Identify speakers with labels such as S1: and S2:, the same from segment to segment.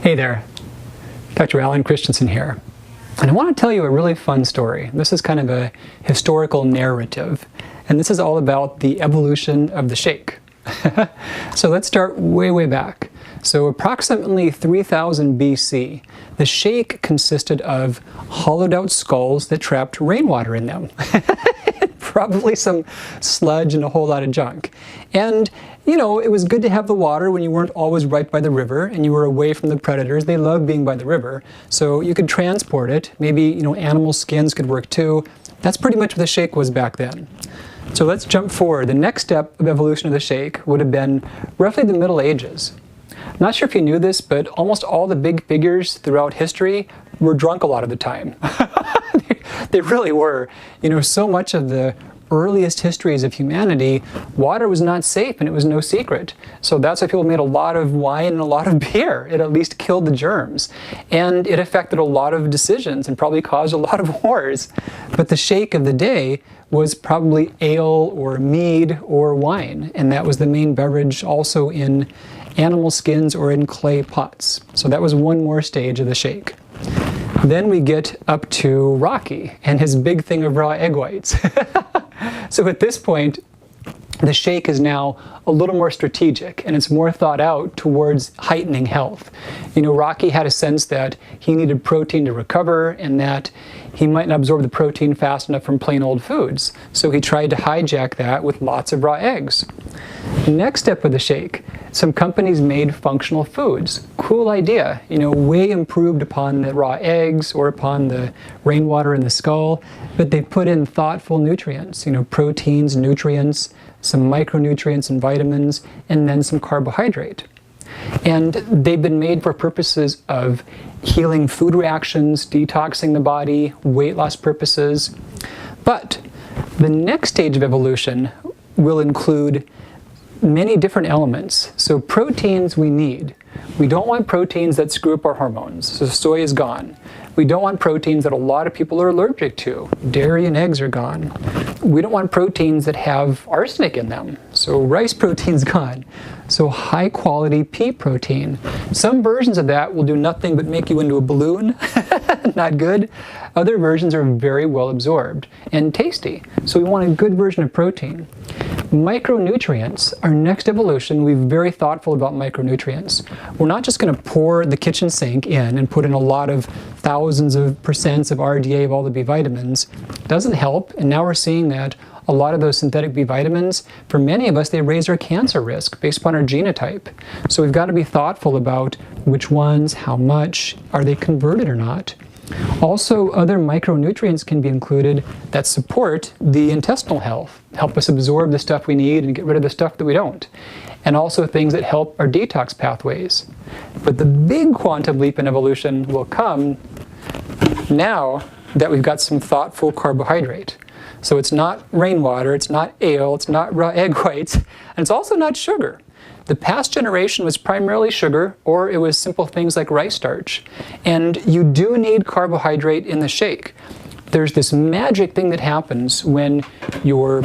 S1: Hey there, Dr. Alan Christensen here, and I want to tell you a really fun story. This is kind of a historical narrative, and this is all about the evolution of the shake. So let's start way back. So approximately 3000 BC, the shake consisted of hollowed out skulls that trapped rainwater in them. Probably some sludge and a whole lot of junk. And, you know, it was good to have the water when you weren't always right by the river and you were away from the predators. They loved being by the river. So you could transport it. Maybe, you know, animal skins could work too. That's pretty much what the shake was back then. So let's jump forward. The next step of evolution of the shake would have been roughly the Middle Ages. Not sure if you knew this, but almost all the big figures throughout history were drunk a lot of the time. They really were. You know, so much of the earliest histories of humanity, water was not safe and it was no secret. So that's why people made a lot of wine and a lot of beer. It at least killed the germs. And it affected a lot of decisions and probably caused a lot of wars. But the shake of the day was probably ale or mead or wine. And that was the main beverage also in animal skins or in clay pots. So that was one more stage of the shake. Then we get up to Rocky and his big thing of raw egg whites. So at this point, the shake is now a little more strategic and it's more thought out towards heightening health. You know, Rocky had a sense that he needed protein to recover and that he might not absorb the protein fast enough from plain old foods. So he tried to hijack that with lots of raw eggs. Next step of the shake, some companies made functional foods. Cool idea, you know, way improved upon the raw eggs or upon the rainwater in the skull, but they put in thoughtful nutrients, you know, proteins, nutrients, some micronutrients and vitamins, and then some carbohydrate. And they've been made for purposes of healing food reactions, detoxing the body, weight loss purposes. But the next stage of evolution will include many different elements. So proteins we need. We don't want proteins that screw up our hormones. So soy is gone. We don't want proteins that a lot of people are allergic to. Dairy and eggs are gone. We don't want proteins that have arsenic in them. So rice protein's gone. So high quality pea protein. Some versions of that will do nothing but make you into a balloon. Not good. Other versions are very well absorbed and tasty. So we want a good version of protein. Micronutrients, our next evolution, we're very thoughtful about micronutrients. We're not just going to pour the kitchen sink in and put in a lot of thousands of percents of RDA of all the B vitamins. Doesn't help, and now we're seeing that a lot of those synthetic B vitamins, for many of us, they raise our cancer risk based upon our genotype. So we've got to be thoughtful about which ones, how much, are they converted or not. Also, other micronutrients can be included that support the intestinal health, help us absorb the stuff we need and get rid of the stuff that we don't. And also things that help our detox pathways. But the big quantum leap in evolution will come now that we've got some thoughtful carbohydrate. So it's not rainwater, it's not ale, it's not raw egg whites, and it's also not sugar. The past generation was primarily sugar, or it was simple things like rice starch. And you do need carbohydrate in the shake. There's this magic thing that happens when your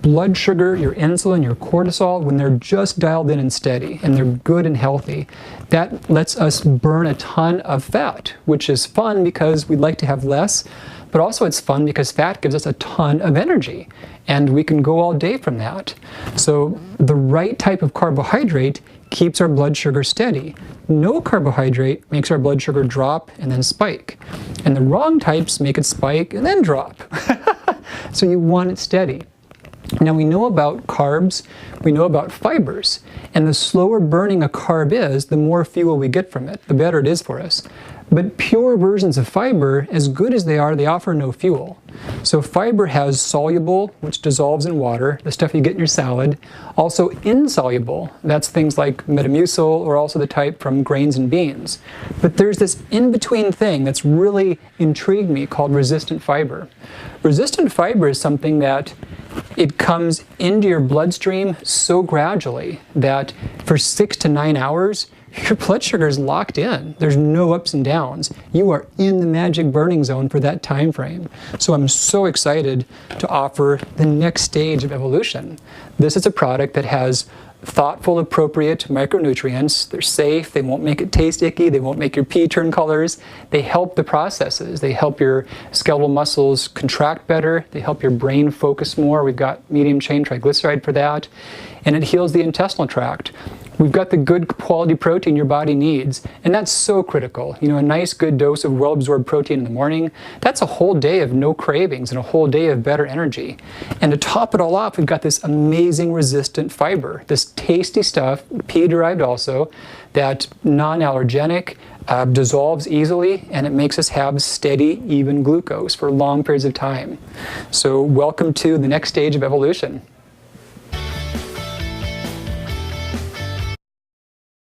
S1: blood sugar, your insulin, your cortisol, when they're just dialed in and steady, and they're good and healthy, that lets us burn a ton of fat, which is fun because we'd like to have less, but also it's fun because fat gives us a ton of energy, and we can go all day from that. So the right type of carbohydrate keeps our blood sugar steady. No carbohydrate makes our blood sugar drop and then spike. And the wrong types make it spike and then drop. So you want it steady. Now we know about carbs, we know about fibers, and the slower burning a carb is, the more fuel we get from it, the better it is for us. But pure versions of fiber, as good as they are, they offer no fuel. So fiber has soluble, which dissolves in water, the stuff you get in your salad. Also insoluble, that's things like Metamucil or also the type from grains and beans. But there's this in-between thing that's really intrigued me called resistant fiber. Resistant fiber is something that it comes into your bloodstream so gradually that for 6 to 9 hours, your blood sugar is locked in. There's no ups and downs. You are in the magic burning zone for that time frame. So I'm so excited to offer the next stage of evolution. This is a product that has thoughtful, appropriate micronutrients. They're safe, they won't make it taste icky, they won't make your pee turn colors. They help the processes. They help your skeletal muscles contract better. They help your brain focus more. We've got medium chain triglyceride for that. And it heals the intestinal tract. We've got the good quality protein your body needs, and that's so critical. You know, a nice good dose of well-absorbed protein in the morning, that's a whole day of no cravings and a whole day of better energy. And to top it all off, we've got this amazing resistant fiber, this tasty stuff, pea-derived also, that non-allergenic, dissolves easily, and it makes us have steady, even glucose for long periods of time. So welcome to the next stage of evolution.